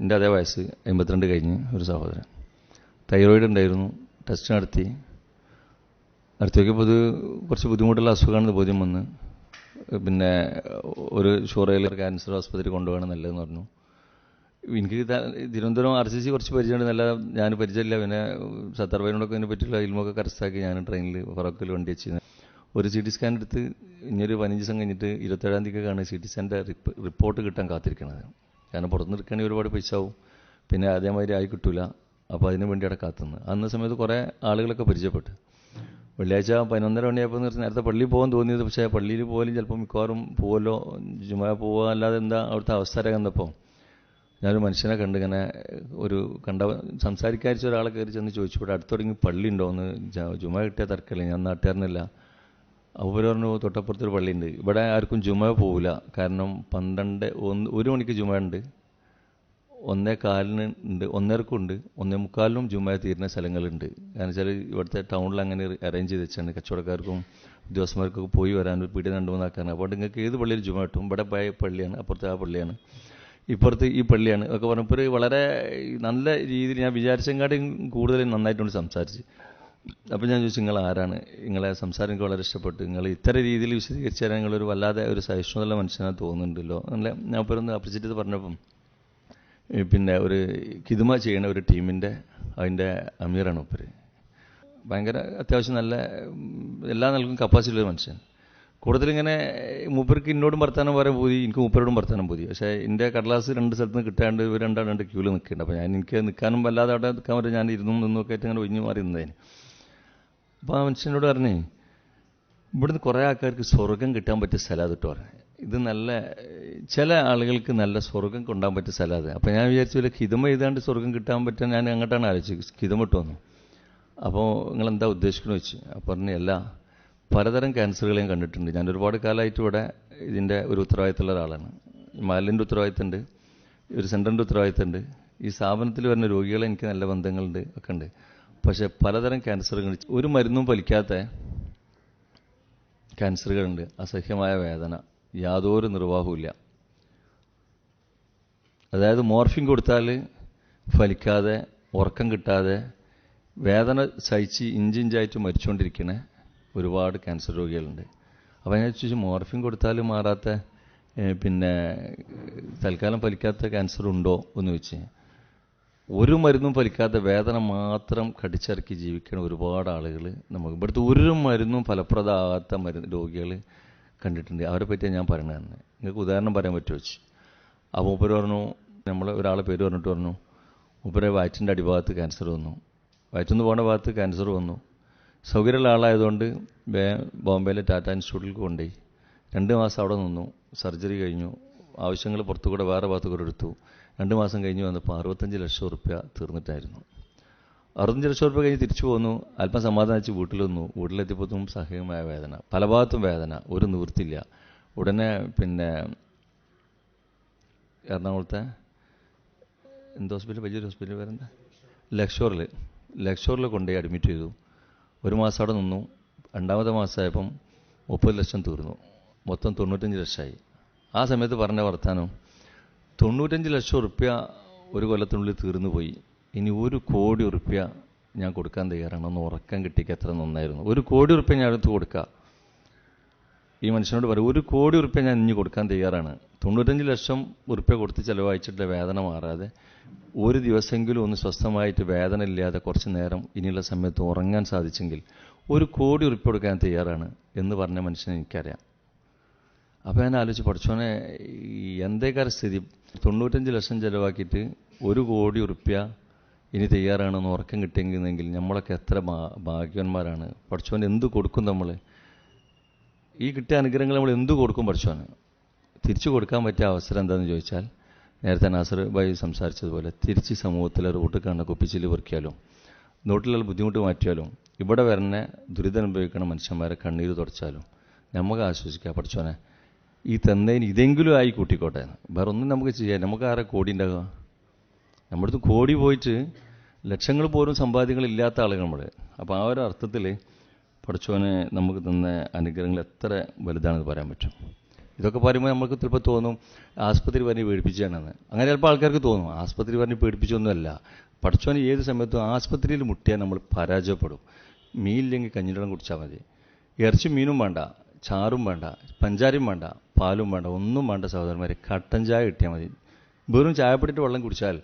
എൻ്റെ അതേ വയസ്സ് 52 കഴിഞ്ഞ് ഒരു സഹോദരൻ. തൈറോയിഡ് ഉണ്ടായിരുന്നു. ടെസ്റ്റ് നടത്തി നോക്കിയപ്പോൾ ഇത് കുറച്ച് ബുദ്ധിമുട്ടുള്ള അസുഖമാണെന്ന് ബോധ്യം വന്ന് പിന്നെ ഒരു ഷുറയിൽ ക്യാൻസർ ആസ്പത്രി കൊണ്ടുപോകണം നല്ലതെന്ന് പറഞ്ഞു. എനിക്ക് തിരുവനന്തപുരം RCC കുറച്ച് പരിചയമുണ്ട്, നല്ല ഞാൻ പരിചയമില്ല. പിന്നെ സത്തർബൈനോടൊക്കെ അതിനെ പറ്റിയുള്ള ഇൽമൊക്കെ കരസ്ഥാക്കി ഞാൻ ട്രെയിനിൽ ഫറോക്കിൽ വണ്ടി വെച്ചിരുന്നു. ഒരു CT സ്കാൻ എടുത്ത് ഇനിയൊരു 15 ദിവസം കഴിഞ്ഞിട്ട് 27-ാം തീയതിക്കാണ് CT സ്കാൻ്റെ റിപ്പോർട്ട് കിട്ടാൻ കാത്തിരിക്കണത്. കാരണം പുറത്തുനിന്ന് എടുക്കുകയാണെങ്കിൽ ഒരുപാട് പൈസ ആവും, പിന്നെ അതേമാതിരി ആയി കിട്ടൂല. അപ്പോൾ അതിന് വേണ്ടി അവിടെ കാത്തുനിന്ന് അന്ന സമയത്ത് കുറേ ആളുകളൊക്കെ പരിചയപ്പെട്ടു. വെള്ളിയാഴ്ച 11:30 മണിയായപ്പോൾ നേരത്തെ പള്ളിയിൽ പോകാൻ തോന്നിയത്, പക്ഷേ പള്ളിയിൽ പോയാലും ചിലപ്പോൾ മിക്കവാറും പോവല്ലോ, ജുമാ പോവുക അല്ലാതെ എന്താ അവിടുത്തെ അവസ്ഥ കണ്ടപ്പോൾ ഞാനൊരു മനുഷ്യനെ കണ്ട് ഇങ്ങനെ സംസാരിക്കാരിച്ച ഒരാളെ കയറി ചെന്ന് ചോദിച്ചു, ഇവിടെ അടുത്ത് തുടങ്ങി പള്ളി ഉണ്ടോയെന്ന്. ജുമാ കിട്ടിയ തർക്കമില്ല, ഞാൻ നാട്ടുകാരനല്ല. അവർ പറഞ്ഞു തൊട്ടപ്പുറത്തൊരു പള്ളിയുണ്ട്, ഇവിടെ ആർക്കും ജുമാ പോവില്ല. കാരണം 1 മണിക്ക് ജുമാ ഉണ്ട്, 1:15 ഉണ്ട്, 1:30 ഉണ്ട്, 1:45 ജുമാ തീരുന്ന സ്ഥലങ്ങളുണ്ട്. കാരണം വെച്ചാൽ ഇവിടുത്തെ ടൗണിൽ അങ്ങനെ അറേഞ്ച് ചെയ്ത് വെച്ചാണ് കച്ചവടക്കാർക്കും ഉദ്യോഗസ്ഥന്മാർക്കൊക്കെ പോയി വരാൻ ഒരു പീടിക 2-3 ആക്കാണ്. അപ്പോൾ നിങ്ങൾക്ക് ഏത് പള്ളിയിൽ ജുമാ കിട്ടും, ഇവിടെ പോയ പള്ളിയാണ്, അപ്പുറത്തെ ആ പള്ളിയാണ്, ഇപ്പുറത്ത് ഈ പള്ളിയാണ് ഒക്കെ പറഞ്ഞപ്പോൾ വളരെ നല്ല രീതിയിൽ ഞാൻ വിചാരിച്ചെങ്കാട്ടും കൂടുതൽ നന്നായിട്ടുണ്ട് സംസാരിച്ച്. അപ്പോൾ ഞാൻ ചോദിച്ചു, നിങ്ങൾ ആരാണ്, നിങ്ങളെ സംസാരം എനിക്ക് വളരെ ഇഷ്ടപ്പെട്ടു, നിങ്ങൾ ഇത്തരം രീതിയിൽ വിശദീകരിച്ച് തരാൻ നിങ്ങളൊരു വല്ലാതെ ഒരു സഹിഷ്ണുതയുള്ള മനുഷ്യനാണ് തോന്നുന്നുണ്ടല്ലോ. നല്ല ഞാൻ ഇപ്പോൾ ഒന്ന് അപ്രിച്ചിട്ട് ചെയ്ത് പറഞ്ഞപ്പം പിന്നെ ഒരു കിതുമ ചെയ്യണ ഒരു ടീമിൻ്റെ അതിൻ്റെ അമീറാണ് മൂപ്പര്. ഭയങ്കര അത്യാവശ്യം നല്ല എല്ലാ നിലക്കും കപ്പാസിറ്റി ഉള്ള മനുഷ്യൻ. കൂടുതലിങ്ങനെ മൂപ്പർക്ക് എന്നോടും വർത്താനം പറയാൻ പോയി, എനിക്ക് മൂപ്പരോടും വർത്താനം പോയി. പക്ഷേ എൻ്റെ കടലാസ് 2 സ്ഥലത്ത് നിന്ന് കിട്ടാണ്ട് ഇവർ രണ്ടാണ്ട് ക്യൂവിൽ നിൽക്കുന്നുണ്ട്. അപ്പോൾ എനിക്ക് നിൽക്കാനും വല്ലാതെ അവിടെ നിൽക്കാൻ പറ്റും, ഞാൻ നിന്നൊക്കെ ആയിട്ട് ഇങ്ങനെ ഒഴിഞ്ഞു മാറി നിന്നതിന്. അപ്പോൾ ആ മനുഷ്യനോട് പറഞ്ഞേ, ഇവിടുന്ന് കുറേ ആൾക്കാർക്ക് സ്വർഗം കിട്ടാൻ പറ്റിയ സ്ഥലം അതിട്ട് പറഞ്ഞു. ഇത് നല്ല ചില ആളുകൾക്ക് നല്ല സ്വർഗം കൊണ്ടാൻ പറ്റിയ സ്ഥലം അത്. അപ്പോൾ ഞാൻ വിചാരിച്ചു വല്ല ഹിതമ എഴുതാണ്ട് സ്വർഗം കിട്ടാൻ പറ്റാൻ ഞാൻ അങ്ങോട്ടാണ് ആലോചിച്ചത്, ഹിതമിട്ട് വന്നു. അപ്പോൾ നിങ്ങളെന്താ ഉദ്ദേശിക്കണമെന്ന് വെച്ച്. അപ്പോൾ പറഞ്ഞു, എല്ലാ പലതരം ക്യാൻസറുകളെയും കണ്ടിട്ടുണ്ട്. ഞാൻ ഒരുപാട് കാലമായിട്ട് ഇവിടെ ഇതിൻ്റെ ഒരു ഉത്തരവാദിത്തമുള്ള ഒരാളാണ്. മാലിൻ്റെ ഉത്തരവാദിത്തമുണ്ട്, ഒരു സെൻറ്ററിൻ്റെ ഉത്തരവാദിത്തമുണ്ട്, ഈ സ്ഥാപനത്തിൽ വരുന്ന രോഗികളെ എനിക്ക് നല്ല ബന്ധങ്ങളുണ്ട് ഒക്കെ ഉണ്ട്. പക്ഷേ പലതരം ക്യാൻസറുകൾ, ഒരു മരുന്നും ഫലിക്കാത്ത ക്യാൻസറുകളുണ്ട്. അസഹ്യമായ വേദന, യാതൊരു നിർവാഹവുമില്ല. അതായത് മോർഫിൻ കൊടുത്താൽ ഫലിക്കാതെ, ഉറക്കം കിട്ടാതെ, വേദന സഹിച്ച് ഇഞ്ചിഞ്ചായിട്ട് മരിച്ചുകൊണ്ടിരിക്കുന്ന ഒരുപാട് ക്യാൻസർ രോഗികളുണ്ട്. അപ്പോൾ ഞാൻ ചോദിച്ചു, മോർഫിൻ കൊടുത്താൽ മാറാത്ത പിന്നെ തൽക്കാലം ഫലിക്കാത്ത ക്യാൻസർ ഉണ്ടോ എന്ന് ചോദിച്ചു. ഒരു മരുന്നും ഫലിക്കാത്ത വേദന മാത്രം കടിച്ചിറക്കി ജീവിക്കുന്ന ഒരുപാട് ആളുകൾ നമുക്ക് ഇവിടുത്തെ ഒരു മരുന്നും ഫലപ്രദമാകാത്ത രോഗികൾ കണ്ടിട്ടുണ്ട്. അവരെ പറ്റിയാണ് ഞാൻ പറയണതെന്ന്. നിങ്ങൾക്ക് ഉദാഹരണം പറയാൻ പറ്റുമോ വെച്ച്. അപ്പോൾ മൂപ്പര് പറഞ്ഞു, നമ്മൾ ഒരാളെ പേര് പറഞ്ഞിട്ട് പറഞ്ഞു, മൂപ്പരെ വയറ്റിൻ്റെ അടിഭാഗത്ത് ക്യാൻസർ വന്നു, വയറ്റിന്ന് പോകുന്ന ഭാഗത്ത് ക്യാൻസർ വന്നു. സൗകര്യമുള്ള ആളായതുകൊണ്ട് ബോംബെയിലെ ടാറ്റ ഇൻസ്റ്റിറ്റ്യൂട്ടിൽ കൊണ്ടുപോയി 2 മാസം അവിടെ നിന്നു. സർജറി കഴിഞ്ഞു, ആവശ്യങ്ങൾ പുറത്തു കൂടെ വേറെ ഭാഗത്തു കൂടെ എടുത്തു. 2 മാസം കഴിഞ്ഞ് വന്നപ്പോൾ 65 ലക്ഷം റുപ്യ തീർന്നിട്ടായിരുന്നു. 65 ലക്ഷം റുപ്യ കഴിഞ്ഞ് തിരിച്ചു പോന്നു. അല്പം സമാധാനിച്ച് വീട്ടിൽ വന്നു. വീട്ടിലെത്തിയപ്പോഴത്തും സഹ്യമായ വേദന, പല ഭാഗത്തും വേദന, ഒരു നിവൃത്തിയില്ല. ഉടനെ പിന്നെ എറണാകുളത്തെ എന്ത് ഹോസ്പിറ്റൽ, വലിയൊരു ഹോസ്പിറ്റൽ വേറെന്താ, ലക്ഷോറിൽ കൊണ്ടുപോയി അഡ്മിറ്റ് ചെയ്തു. 1 മാസം അവിടെ നിന്നു. 2ാമത്തെ മാസമായപ്പം 30 ലക്ഷം തീർന്നു. മൊത്തം 95 ലക്ഷമായി. ആ സമയത്ത് പറഞ്ഞ വർത്താനം, 95 ലക്ഷം റുപ്യ ഒരു കൊല്ലത്തിനുള്ളിൽ തീർന്നു പോയി, ഇനി 1 കോടി റുപ്യ ഞാൻ കൊടുക്കാൻ തയ്യാറാണ്. ഒന്ന് ഉറക്കം കിട്ടിക്ക് എത്ര നന്നായിരുന്നു. 1 കോടി റുപ്യ ഞാൻ എടുത്ത് കൊടുക്കുക. ഈ മനുഷ്യനോട് പറയും, 1 കോടി റുപ്യ ഞാൻ ഇനി കൊടുക്കാൻ തയ്യാറാണ്. 95 ലക്ഷം റുപ്യ കൊടുത്ത് ചിലവഴിച്ചിട്ട് വേദന മാറാതെ 1 ദിവസമെങ്കിലും ഒന്ന് സ്വസ്ഥമായിട്ട് വേദന ഇല്ലാതെ കുറച്ച് നേരം ഇനിയുള്ള സമയത്ത് ഉറങ്ങാൻ സാധിച്ചെങ്കിൽ 1 കോടി റുപ്യ കൊടുക്കാൻ തയ്യാറാണ് എന്ന് പറഞ്ഞ മനുഷ്യനെ എനിക്കറിയാം. അപ്പോൾ ഞാൻ ആലോചിച്ച്, പഠിച്ചോനെ എന്തേക്കാര സ്ഥിതി, 95 ലക്ഷം ചിലവാക്കിയിട്ട് 1 കോടി റുപ്യ ഇനി തയ്യാറാണെന്ന് ഉറക്കം കിട്ടിയെങ്കിൽ നമ്മളൊക്കെ എത്ര ഭാഗ്യവാന്മാരാണ്. പഠിച്ചോൻ എന്ത് കൊടുക്കും, നമ്മൾ ഈ കിട്ടിയ അനുഗ്രഹങ്ങൾ നമ്മൾ എന്ത് കൊടുക്കും പഠിച്ചോന്. തിരിച്ചു കൊടുക്കാൻ പറ്റിയ അവസരം എന്താണെന്ന് ചോദിച്ചാൽ, നേരത്തെ നാസർ ഭായി സംസാരിച്ചതുപോലെ തിരിച്ച് സമൂഹത്തിലെ റൂട്ട് കാണുന്ന കുപ്പിച്ചില് പെറുക്കിയാലും നോട്ടിലുള്ള ബുദ്ധിമുട്ട് മാറ്റിയാലും ഇവിടെ വരുന്ന ദുരിതം അനുഭവിക്കുന്ന മനുഷ്യന്മാരെ കണ്ണീര് തുടച്ചാലും നമുക്ക് ആശ്വസിക്കാം. പഠിച്ചോനെ ഈ തന്നതിന് ഇതെങ്കിലും ആയി കൂട്ടിക്കോട്ടെ, വേറെ ഒന്നും നമുക്ക് ചെയ്യാം. നമുക്ക് ആരെ കോടി ഉണ്ടാകുക, നമ്മുടെ അടുത്ത് കോടി പോയിട്ട് ലക്ഷങ്ങൾ പോലും സമ്പാദ്യങ്ങളില്ലാത്ത ആളുകൾ നമ്മൾ. അപ്പോൾ ആ ഒരു അർത്ഥത്തിൽ പഠിച്ചോനെ നമുക്ക് തന്ന അനുഗ്രഹങ്ങൾ എത്ര വലുതാണെന്ന് പറയാൻ പറ്റും. ഇതൊക്കെ പറയുമ്പോൾ നമുക്ക് ചിലപ്പോൾ തോന്നും ആസ്പത്രി പറഞ്ഞ് പേടിപ്പിച്ചാണെന്ന്. അങ്ങനെ ചിലപ്പോൾ ആൾക്കാർക്ക് തോന്നും. ആസ്പത്രി പറഞ്ഞ് പേടിപ്പിച്ചൊന്നുമല്ല. പഠിച്ചവന് ഏത് സമയത്തും ആസ്പത്രിയിൽ മുട്ടിയാൽ നമ്മൾ പരാജയപ്പെടും. മീനില്ലെങ്കിൽ കഞ്ഞിവെള്ളം കുടിച്ചാൽ മതി. ഇറച്ചി മീനും വേണ്ട, ചാറും വേണ്ട, പഞ്ചാരയും വേണ്ട, പാലും വേണ്ട, ഒന്നും വേണ്ട സഹോദരന്മാരെ. കട്ടൻ ചായ കിട്ടിയാൽ മതി. വെറും ചായപ്പെട്ടിട്ട് വെള്ളം കുടിച്ചാൽ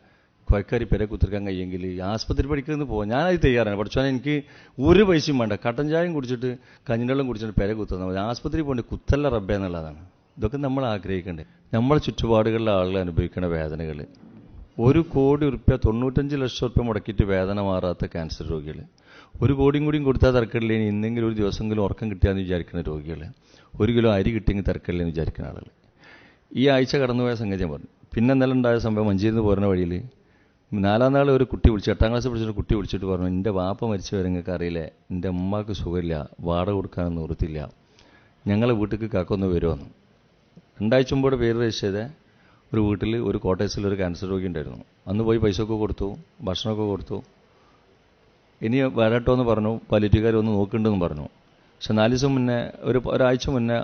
കൊയക്കാരി പെരെ കുത്തിരിക്കാൻ കഴിയെങ്കിൽ ആസ്പത്രി പഠിക്കുന്നത് പോകാം. ഞാനത് തയ്യാറാണ്. പഠിച്ചാൽ എനിക്ക് ഒരു പൈസയും വേണ്ട. കട്ടൻ ചായയും കുടിച്ചിട്ട് കഞ്ഞിവെള്ളം കുടിച്ചിട്ട് പെരെ കുത്തുന്നാൽ മതി. ആസ്പത്രി പോകേണ്ട കുത്തല്ല റബ്ബേ എന്നുള്ളതാണ്. ഇതൊക്കെ നമ്മൾ ആഗ്രഹിക്കേണ്ടത്. നമ്മളെ ചുറ്റുപാടുകളിലെ ആളുകൾ അനുഭവിക്കുന്ന വേദനകൾ. 1 കോടി ഉറുപ്പ്യ 95 ലക്ഷം ഉറുപ്പ്യ മുടക്കിയിട്ട് വേദന മാറാത്ത ക്യാൻസർ രോഗികൾ, 1 കോടിയും കൂടിയും കൊടുത്താൽ തരക്കടില്ലേനി ഇന്നെങ്കിലും ഒരു ദിവസമെങ്കിലും ഉറക്കം കിട്ടിയാന്ന് വിചാരിക്കുന്ന രോഗികൾ, 1 കിലോ അരി കിട്ടിയെങ്കിൽ തരക്കടില്ലെന്ന് വിചാരിക്കുന്ന ആളുകൾ. ഈ ആഴ്ച കടന്നുപോയ സംഗതി ഞാൻ പറഞ്ഞു. പിന്നെ ഇന്നലെ ഉണ്ടായ സംഭവം മഞ്ചേരിന്ന് പോകുന്ന വഴിയിൽ 4-ാം നാൾ ഒരു കുട്ടി വിളിച്ചു, 8ാം ക്ലാസ് പഠിച്ചിട്ട് കുട്ടി വിളിച്ചിട്ട് പറഞ്ഞു, എൻ്റെ വാപ്പ മരിച്ചു വരെ നിങ്ങൾക്ക് അറിയില്ലേ, എൻ്റെ ഉമ്മാക്ക് സുഖമില്ല, വാടക കൊടുക്കാനൊന്നും നിർത്തില്ല, ഞങ്ങളെ വീട്ടിലേക്ക് കാക്കൊന്ന് വരുമെന്ന്. 2 ആഴ്ച മുമ്പോടെ പേര് രജിസ്റ്റർ ചെയ്ത ഒരു വീട്ടിൽ ഒരു കോട്ടേഴ്സിൽ ഒരു ക്യാൻസർ രോഗി ഉണ്ടായിരുന്നു. അന്ന് പോയി പൈസയൊക്കെ കൊടുത്തു, ഭക്ഷണമൊക്കെ കൊടുത്തു. ഇനി വരട്ടോ എന്ന് പറഞ്ഞു. പാലിയേറ്റീവുകാർ ഒന്ന് നോക്കുന്നുണ്ടെന്ന് പറഞ്ഞു. പക്ഷെ 4 ദിവസം മുന്നേ ഒരാഴ്ച മുന്നേ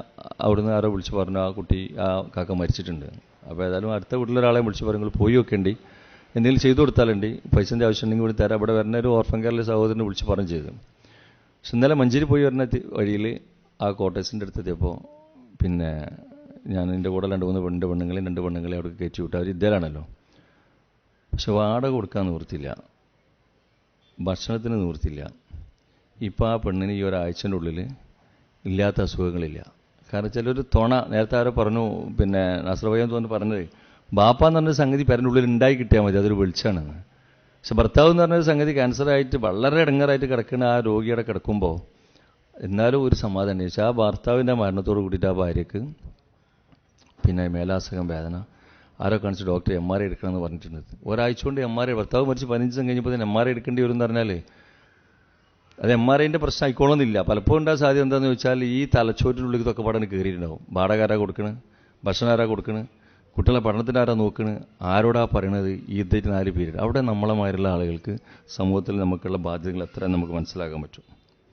അവിടുന്ന് ആരോ വിളിച്ച് പറഞ്ഞു ആ കുട്ടി ആ കാക്ക മരിച്ചിട്ടുണ്ട്. അപ്പോൾ ഏതായാലും അടുത്ത വീട്ടിലൊരാളെ വിളിച്ച് പറഞ്ഞു പോയി വെക്കേണ്ടി, എന്തെങ്കിലും ചെയ്തു കൊടുത്താലുണ്ട്, പൈസൻ്റെ ആവശ്യം ഉണ്ടെങ്കിൽ ഇവിടെ തരാം. ഇവിടെ വരുന്ന ഒരു ഓർഫൻ കെയറിലെ സഹോദരനെ വിളിച്ച് പറഞ്ഞു ചെയ്തു. പക്ഷെ ഇന്നലെ മഞ്ചേരി പോയി വരുന്ന വഴിയിൽ ആ കോട്ടേഴ്സിൻ്റെ അടുത്തെത്തിയപ്പോൾ പിന്നെ ഞാൻ എൻ്റെ കൂടെ 2 പെണ്ണുങ്ങളെ അവിടെ കയറ്റി വിട്ടു. അവർ ഇദ്ദേഹമാണല്ലോ. പക്ഷെ വാടക കൊടുക്കാൻ നിവൃത്തിയില്ല, ഭക്ഷണത്തിന് നിവൃത്തിയില്ല. ഇപ്പോൾ ആ പെണ്ണിന് ഈ ഒരാഴ്ചൻ്റെ ഉള്ളിൽ ഇല്ലാത്ത അസുഖങ്ങളില്ല. കാരണം ചിലർ തുണ, നേരത്തെ ആരോ പറഞ്ഞു, പിന്നെ നസ്രബയ്യെന്ന് തോന്നുന്നു പറഞ്ഞത്, ബാപ്പാന്ന് പറഞ്ഞൊരു സംഗതി പേരൻ്റെ ഉള്ളിൽ ഉണ്ടായി കിട്ടിയാൽ മതി, അതൊരു വെളിച്ചാണെന്ന്. പക്ഷെ ഭർത്താവ് എന്ന് പറഞ്ഞൊരു സംഗതി ക്യാൻസറായിട്ട് വളരെ ഇടങ്ങറായിട്ട് കിടക്കുന്ന ആ രോഗിയുടെ കിടക്കുമ്പോൾ എന്നാലും ഒരു സമാധാനം. പക്ഷേ ആ ഭർത്താവിൻ്റെ മരണത്തോട് കൂടിയിട്ട് ആ ഭാര്യക്ക് പിന്നെ മേലാസകം വേദന ആരോ കാണിച്ച് ഡോക്ടർ MRI എടുക്കണമെന്ന് പറഞ്ഞിട്ടുണ്ട്. ഒരാഴ്ച കൊണ്ട് MRI, ഭർത്താവ് മരിച്ച് 15 ദിവസം കഴിഞ്ഞപ്പോൾ തന്നെ MRI എടുക്കേണ്ടി വരും എന്ന് പറഞ്ഞാൽ അത് MRIൻ്റെ പ്രശ്നം ആയിക്കോളുന്നില്ല. പലപ്പോഴും ഉണ്ടായ സാധ്യത എന്താണെന്ന് വെച്ചാൽ ഈ തലച്ചോറ്റിനുള്ളിൽ ഇതൊക്കെ പാടാൻ കയറിയിട്ടുണ്ടാവും. വാടക ആരാ കൊടുക്കണ്, ഭക്ഷണം ആരാ കൊടുക്കണ്, കുട്ടികളെ പഠനത്തിന് ആരാ നോക്കണ്, ആരോടാ പറയണത്, ഈ 4 പീരീഡ്. അവിടെ നമ്മളെ മാതിരിയുള്ള ആളുകൾക്ക് സമൂഹത്തിൽ നമുക്കുള്ള ബാധ്യതകൾ എത്ര നമുക്ക് മനസ്സിലാക്കാൻ പറ്റും.